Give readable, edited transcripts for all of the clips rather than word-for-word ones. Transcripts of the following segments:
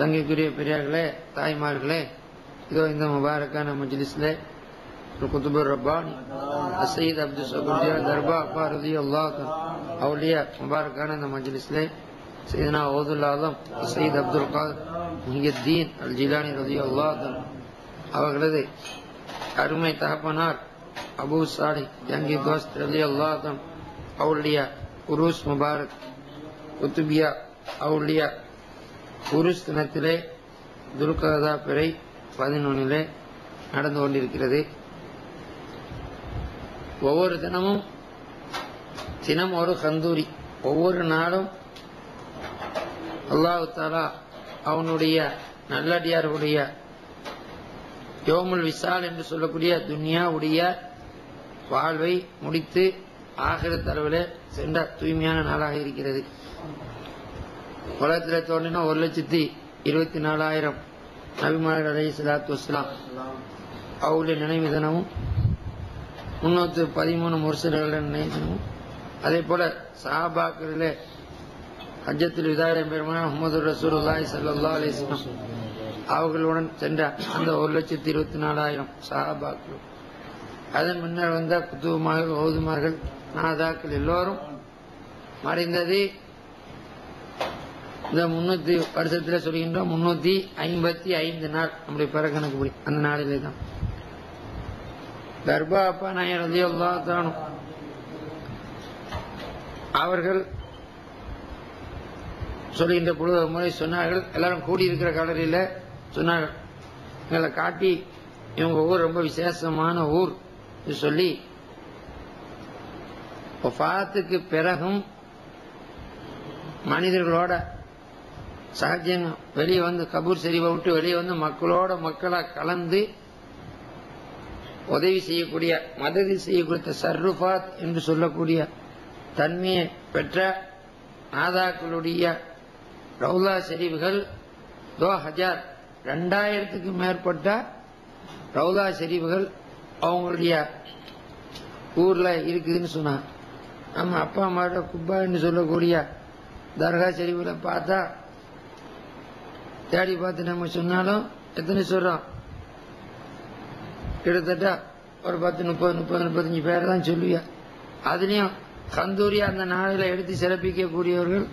சங்கைக்குரிய பெரியார்களே, தாய்மார்களே, இதோ இந்த முபாரக்கான மஜ்லிஸ்ல குதுபுர் ரப்பானி சையத் அப்துல் சபூர் தர்பா அப்பா ரலியல்லாஹு அவுலியா முபாரக்கான இந்த மஜ்லிஸ்ல சையதுனா ஓதுல் ஆலம் சையத் அப்துல் காதர் முஹியுத்தீன் அல் ஜிலானி ரலியல்லாஹு அவர்களது அருமை தகப்பனார் அபூ சாலிஹ் ஜங்கி தோஸ்த் ரலியல்லாஹு அவுலியா உருஸ் முபாரக் குத்துபியா அவுலியா உருஸ் தினத்திலே துல்கதா பிறை 11 நடந்து கொண்டிருக்கிறது. ஒவ்வொரு தினம் ஒரு கந்தூரி. ஒவ்வொரு நாளும் அல்லாஹ் தஆலா அவனுடைய நல்லடியார்களுடைய யோமுல் விசால் என்று சொல்லக்கூடிய துன்யாவுடைய வாழ்வை முடித்து ஆகிரத் அளவிலே சென்ற தூய்மையான நாளாக இருக்கிறது. உலகத்தில் தோன்றினா 1,24,000 நபிமார்கள் அலைஹிஸ்ஸலாத்து வஸ்ஸலாம் அவருடைய நினைவு தினமும் 313 முர்சல்களின் நினைவு தினமும் அதே போல சஹாபாக்களிலே ஹஜ்ஜத்துல் விதாவின் பெருமானார் முஹம்மது ரசூலுல்லாஹி ஸல்லல்லாஹு அலைஹி வஸல்லம் அவர்களுடன் சென்ற அந்த 1,24,000 சஹாபாக்கள், அதன் முன்னர் வந்த குத்துபுமார்கள், ஓதுமார்கள், நாதாக்கள் எல்லோரும் மறைந்தது. இந்த 300 வருஷத்தில் சொல்கின்றோம் 355 நாள் நம்முடைய பிறக்கணக்குப்படி அந்த நாளிலே தான் தர்பா அப்பா நாயர் ரலியல்லாஹு அன்ஹு அவர்கள் சொல்கின்ற பொழுது ஒரு முறை சொன்னார்கள், எல்லாரும் கூடியிருக்கிற கலரில் சொன்னார்கள், எங்களை காட்டி இவங்க ஊர் ரொம்ப விசேஷமான ஊர் சொல்லி வஃபாத்துக்கு பிறகும் மனிதர்களோட சகஜங்க வெளியே வந்து கபூர் ஷரீஃபை விட்டு வெளியே வந்து மக்களா கலந்து உதவி செய்யக்கூடிய மததி செய்யக்கூடிய தஸர்ருஃபாத் என்று சொல்லக்கூடிய தன்மையை பெற்ற நாதாக்களுடைய ரவுலா ஷரீஃப்கள் 2000க்கு மேற்பட்ட ரவுலா ஷரீஃப்கள் அவங்களுடைய ஊர்ல இருக்குதுன்னு சொன்னாங்க. நம்ம அப்பா அம்மாவோட குப்பான்னு சொல்லக்கூடிய தர்கா ஷரீஃப்ல பார்த்தா தேடி பார்த்து நம்ம சொன்னாலும் எத்தனை சொல்றோம், கிட்டத்தட்ட ஒரு 10, 30, 35 பேர் தான் சொல்லுவியா. அதுலயும் கந்தூரியா அந்த நாளில் எடுத்து சிறப்பிக்கக்கூடியவர்கள்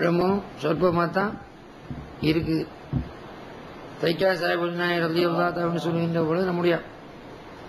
ரொம்பவும் சொற்பமா தான் இருக்குது. தைக்கா சாஹிப் நாயர் ரலியல்லாஹு அன்ஹு சொல்லுகின்ற பொழுது நம்முடைய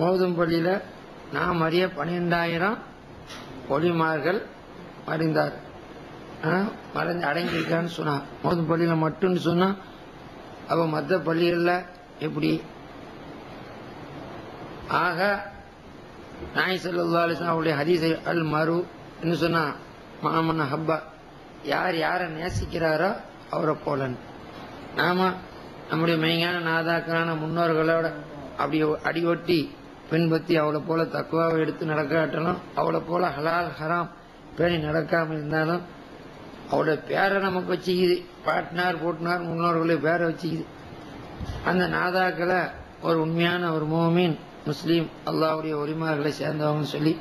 மௌதும் பள்ளியில நாம் அறிய 12,000 ஒளிமார்கள் மறைந்தார், மறைந்து அடங்கியிருக்கான்னு சொன்னா. மௌதும் பள்ளியில மட்டும்னு சொன்னா அப்ப மற்ற பள்ளிகள்ல எப்படி? ஆக நாயகம் ஸல்லல்லாஹு அலைஹி வஸல்லம் அவருடைய ஹதீஸை அல் மரு என்று சொன்னா மாமன் ஹப்பா, யார் யாரை நேசிக்கிறாரோ அவரை போலன்னு. நாம நம்முடைய மெய்ஞான நாதாக்களான முன்னோர்களோட அப்படி அடியொட்டி பின்பற்றி அவளை போல தக்குவாவை எடுத்து நடக்காட்டலும், அவளை போல ஹலால் ஹராம் பேணி நடக்காம இருந்தாலும் அவளோட பேரை நமக்கு வச்சுக்குது. பாட்னார் போட்டினார் முன்னோர்களுடைய பேரை வச்சுக்குது. அந்த நாதாக்களை ஒரு உண்மையான ஒரு மோமீன் முஸ்லீம் அல்லாஹ்வுடைய உரிமைகளை சேர்ந்தவங்கன்னு சொல்லி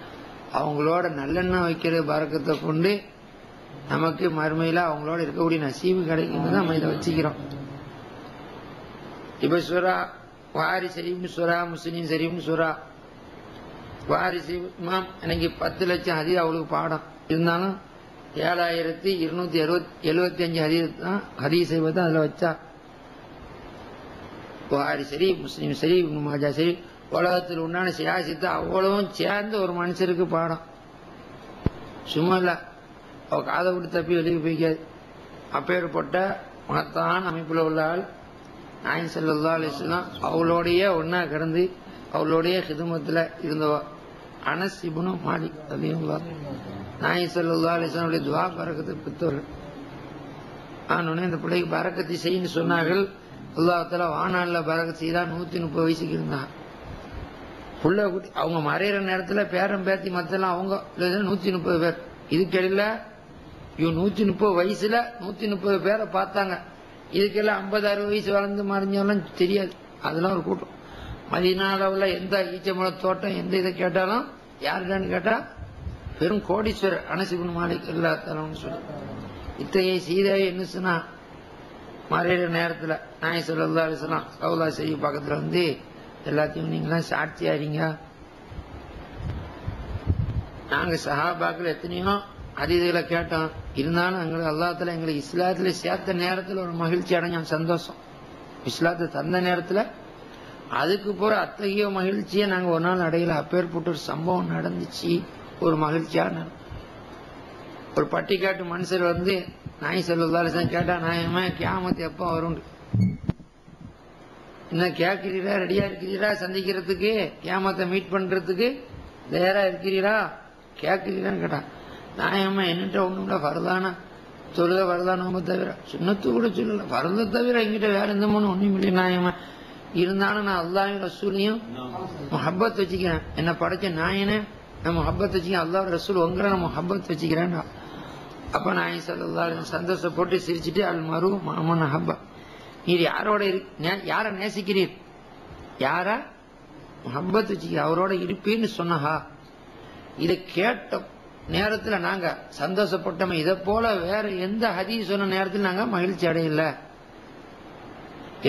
அவங்களோட நல்லெண்ணம் வைக்கிற பரக்கத்தை கொண்டு நமக்கு மறுமையில அவங்களோட இருக்கக்கூடிய நசீபு கிடைக்கும் நம்ம இதை வச்சுக்கிறோம். இப்ப சுரா வாரி ஷரீஃப்னு சுரா, முஸ்லீம் ஷரீஃப்னு சுரா. வாரி ஷரீஃப் இமாம் எனக்கு 10 லட்சம் ஹதீஸ் அவளுக்கு பாடம் இருந்தாலும் 7,275 ஹதீஸை தான் அதுல வச்சா. புகாரி ஷரீஃப், முஸ்லீம் ஷரீஃப், இப்னு மாஜா ஷரீஃப், உலகத்தில் உண்டான சியாசித்தை அவ்வளவும் சேர்ந்து ஒரு மனுஷருக்கு பாடம். சும்மா இல்ல, அவ காதை விட்டு தப்பி வெளியே போய்க்காது. அப்பேற்பட்ட மகத்தான அமைப்புல உள்ள ஆள் நாயகம் ஸல்லல்லாஹு அலைஹி வஸல்லம் அவளோடைய ஒன்னா கிடந்து அவளோடைய ஹிதுமத்துல இருந்தவா அனஸ் இப்னு மாலிக் ரலியல்லாஹு நாயகம் ஸல்லல்லாஹு அலைஹி வஸல்லம் துஆ பரக்கத்தை பெற்றவர்கள். ஆனோடனே இந்த பிள்ளைக்கு பரக்கத்தை செய்யன்னு சொன்னார்கள். அல்லாஹ் தஆலா வானால பரக்கத் செய்தா 130 வயசுக்கு இருந்தாங்க. புள்ள குட்டி அவங்க மறையிற நேரத்துல பேரம் பேத்தி மத்தெல்லாம் அவங்க 130 பேர். இதுக்கிடையில இவன் 130 வயசுல 130 பேரை பார்த்தாங்க. இதுக்கெல்லாம் 50-60 வயசு வளர்ந்து மறைஞ்சவெல்லாம் தெரியாது. அதெல்லாம் ஒரு கூட்டம். மதீனாவுல எந்த ஈச்சமல தோட்டம் எந்த இதை கேட்டாலும் யாருக்கான்னு கேட்டா பெரும் கோடீஸ்வரர் அனஸ் இப்னு மாலிக் ரலியல்லாஹு சொல்லி இத்தகைய சீதையை என்ன சொன்னா மறையிற நேரத்துல நாயகம் ஸல்லல்லாஹு அலைஹி வஸல்லம் ரவுலா ஷரீஃப் பக்கத்துல வந்து எல்லாத்தையும் நீங்களாம் சாட்சியாறீங்க. நாங்க சஹாபாக்கள் எத்தனையோ ஹதீஸ்களை கேட்டோம், இருந்தாலும் எங்களுக்கு அல்லாஹ் எங்களுக்கு இஸ்லாத்துல சேர்த்த நேரத்துல ஒரு மகிழ்ச்சி அடைஞ்சோம், சந்தோஷம். இஸ்லாத்தை தந்த நேரத்துல அதுக்கு போற அத்தகைய மகிழ்ச்சியை நாங்க ஒரு நாள் அடையல. அப்பேற்பட்ட ஒரு சம்பவம் நடந்துச்சு, ஒரு மகிழ்ச்சியான. ஒரு பட்டிக்காட்டு மனுஷர் வந்து நாயகம் ஸல்லல்லாஹு அலைஹி வஸல்லம் கேட்டா, நாயகமே கியாமத் எப்ப வரும்? என்ன கேட்கிறீரா? ரெடியா இருக்கிறீரா சந்திக்கிறதுக்கு? கியாமத்தை மீட் பண்றதுக்கு தயாரா இருக்கிறீரா? கேட்கிறீரான்னு கேட்டான். நாயகமா என்னட்ட ஒண்ணுல ஃபர்தானா தொழுக ஃபர்தானோம தவிர சுன்னத்து கூட சொல்லல, ஃபர்தை தவிர எங்கிட்ட வேற எந்த மனும் ஒண்ணும் இல்லை நாயகமா. இருந்தாலும் நான் அல்லாஹ்வையும் ரசூலையும் முஹப்பத் வச்சுக்கிறேன். என்ன படைச்ச நாயனே நான் முஹப்பத் வச்சுக்கிறேன், அல்லாஹ் ரசூல் உங்களை நான் முஹப்பத் வச்சுக்கிறேன். அப்ப நாயகம் ஸல்லல்லாஹு அலைஹி வஸல்லம் சந்தோஷப்பட்டு சிரிச்சுட்டு, அல் மரு மமன் அஹப்ப, நீர் யாரோட யார நேசிக்கிறீர், யார முஹப்பத் வச்சுக்க அவரோட இருப்பீன்னு சொன்னஹா. இதை கேட்ட நேரத்தில் நாங்க சந்தோஷப்பட்டோம். இதை போல வேற எந்த ஹதீஸ் சொன்ன நேரத்தில் நாங்க மகிழ்ச்சி அடையல.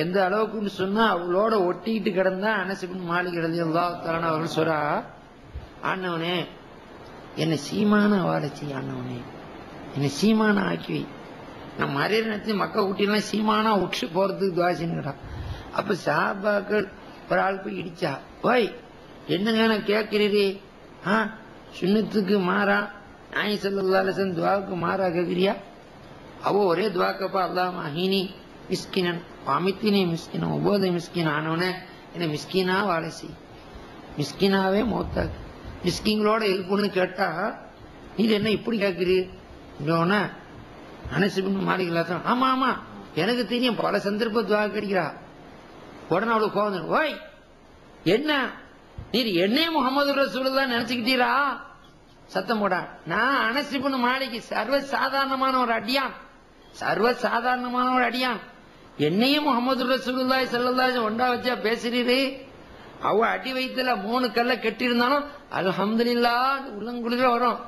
எந்த அளவுக்குன்னு சொன்னா அவளோட ஒட்டிக்கிட்டு கிடந்தா அனஸ் இப்னு மாலிக் ரலியல்லாஹு தஆலா அவர்கள் சொல்றா, ஆண்டவனே என்னை சீமான வாழச்சி, ஆண்டவனே என்னை சீமான ஆக்கி நான் மறைய நேரத்தில் மக்க ஊட்டிலாம் சீமானா உற்று போறதுக்கு துவாசின்னு. அப்ப சஹாபாக்கள் ஒரு ஆள் போய் இடிச்சா, ஓய் என்னங்க நான் கேட்கிறீரே, சுன்னத்துக்கு மாறா நாயகம் ஸல்லல்லாஹு அலைஹி வஸல்லம் துவாவுக்கு மாறா கேட்கிறியா? அவ ஒரே துவாக்கப்பா, அல்லாஹும்ம அஹீனி மிஸ்கினன் அமித்தினி மிஸ்கினம் உபோதை மிஸ்கின், ஆனவனே என்ன மிஸ்கினா வாழசி, மிஸ்கினாவே மௌத்தாக்கு, மிஸ்கிங்களோட இருக்குன்னு கேட்டா நீர் என்ன இப்படி கேட்கிறீர்? அனஸ் இப்னு மாலிக் ரலியல்லாஹு, ஆமா ஆமா எனக்கு தெரியும், பல சந்தர்ப்ப துவா கிடைக்கிறா. உடனே அவளுக்கு கோவம், ஓய் என்ன நீர் என்னையே முகமது ரசூலுல்லாஹ் நினைச்சுக்கிட்டீரா? சத்தம் போடா. நான் அனஸ் இப்னு மாலிக் சர்வசாதாரணமான ஒரு அடியான், சர்வசாதாரணமான ஒரு அடியான், என்னையும் முகமது ரசூலுல்லாஹி ஸல்லல்லாஹு அலைஹி வஸல்லம் ஒன்றா வச்சா பேசுறீரு? அவ அடி வயித்துல 3 கல்ல கெட்டி இருந்தாலும் அல்ஹம்துலில்லாஹ் உள்ளங்குளிர வரும்.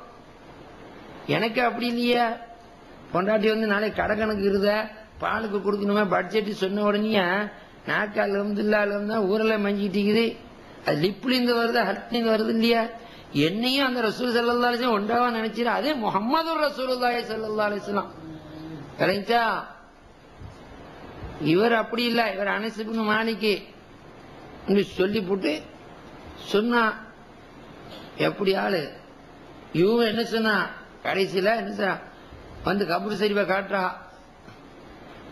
எனக்கு அப்படி இல்லையா? பொண்டாட்டி வந்து நாளைக்கு கடை கணக்கு இருத பாலுக்கு கொடுக்கணுமே பட்ஜெட் சொன்ன உடனே நாக்கு அல்ஹம்துலில்லாஹ் ஊரெல்லாம் மஞ்சிட்டு இருக்குது. அது லிப்ல இருந்து வருது, ஹர்ட்ல இருந்து வருது இல்லையா? என்னையும் அந்த ரசூல் ஸல்லல்லாஹு அலைஹி வஸல்லம் ஒன்றாவா நினைச்சிரு, அதே முஹம்மது ரசூலுல்லாஹி ஸல்லல்லாஹு அலைஹி வஸல்லம் கரெக்டா? இவர் அப்படி இல்ல, இவர் அனஸ் இப்னு மாலிக் சொல்லி போட்டு சொன்னா. எப்படி ஆளு இவங்க என்ன சொன்னா, கடைசியில என்ன சொன்னா வந்து கபூர் ஷரீஃபை காட்டுறா.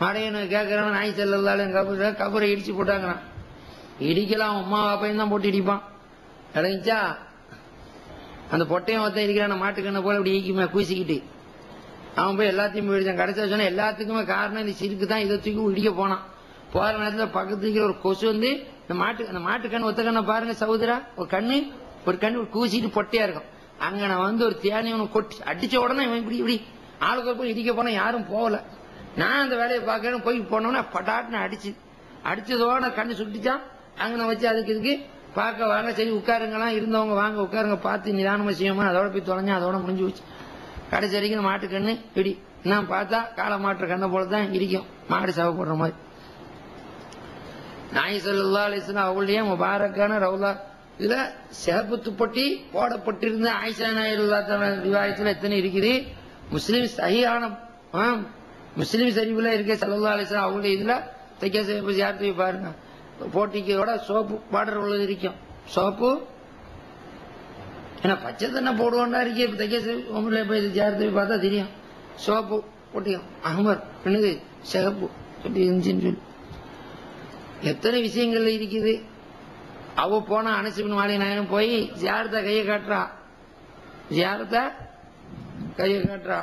மடையனு கேட்கறான், நாயகம் ஸல்லல்லாஹு அலைஹி வஸல்லம் கபூரை இடிச்சு போட்டாங்கிறான். இடிக்கலாம், அம்மா அப்பையும் தான் போட்டு இடிப்பான். கிடைச்சா அந்த பொட்டையும் ஒருத்தன் இருக்கிறான், மாட்டுக்கண்ணை போல இப்படி ஈக்குமே கூசிக்கிட்டு அவன் போய் எல்லாத்தையும் போயிடுச்சான். கடைசியா சொன்னா எல்லாத்துக்குமே காரணம் இந்த சிறுக்கு தான், இதை தூக்கி இடிக்க போனான். போற நேரத்தில் பக்கத்து இருக்கிற ஒரு கொசு வந்து அந்த மாட்டுக்கண்ணு ஒத்த கண்ணை பாருங்க சகோதரா, ஒரு கண்ணு கூசிட்டு பொட்டையா இருக்கும். அங்க நான் வந்து ஒரு தேனி ஒன்று கொட்டி அடிச்ச உடனே இவன் இப்படி இப்படி ஆளுக்கு போய் இடிக்க போனா யாரும் போகல. நான் அந்த வேலையை பார்க்கணும் போய் போனோம்னா பட்டாட்டுன்னு அடிச்சதோட கண்ணு சுட்டிச்சான். அங்க நான் வச்சு அதுக்கு இதுக்கு பார்க்க வாங்க, சரி உட்காருங்கலாம், இருந்தவங்க வாங்க உட்காருங்க, பார்த்து நிதானமா செய்யுமா, அதோட போய் தொலைஞ்சா அதோட முடிஞ்சு வச்சு. கடைசி வரைக்கும் மாட்டு கண்ணு இப்படி நான் பார்த்தா காளை மாட்டுற கண்ணை போலதான் இருக்கும், மாடு சவ போடுற மாதிரி. நாயகம் ஸல்லல்லாஹு அலைஹி வஸல்லம் அவங்களுடைய முபாரக்கான ரவுலா இதுல சிகப்பு துப்பட்டி போடப்பட்டிருந்த ஆயிஷா நாயகம் ரிவாயத்துல எத்தனை இருக்குது? முஸ்லிம் சஹீஹான முஸ்லிம் ஷரீஃப்ல இருக்க ஸல்லல்லாஹு அலைஹி வஸல்லம் அவங்களுடைய இதுல தைக்க யார்த்து பாருங்க, போட்டிக்கோட சோப்பு பார்டர் உள்ளது இருக்கும். சோப்பு ஏன்னா பச்சை தண்ணை போடுவோண்டா இருக்கே, தைக்க போய் யார்த்து பார்த்தா தெரியும். சோப்பு போட்டியும் அஹ்மர் என்னது சிகப்பு சொல்லி இருந்துச்சுன்னு சொல்லி எத்தனை விஷயங்கள்ல இருக்குது. அவ போனா அனஸ் இப்னு மாலிக் நாயகம் போய் ஜியாரத்தை கையை காட்டுறா, ஜியாரத்தை கையை காட்டுறா,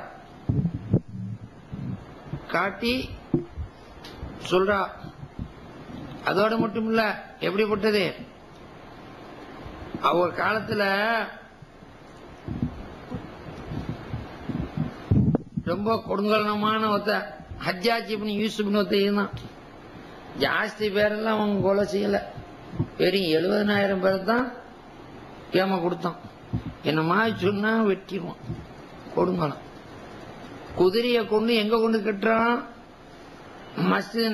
காட்டி சொல்றா. அதோட மட்டும் இல்ல, எப்படிப்பட்டது அவ காலத்துல ரொம்ப கொடுங்கலமான ஒருத்த ஹஜ்ஜாஜ் இப்னு யூசுப்னு ஒருத்த இருந்தான். ஜாஸ்தி பேரெல்லாம் அவங்க கொலை செய்யல, வெறும் 70,000 பேர் தான் ஏமா கொடுத்தான். என்னமா சொன்னா வெட்டிடுவான். கொடுங்கலாம் குதிரையை கொண்டு எங்க கொண்டு கட்டுறான்? மஸ்ஜித்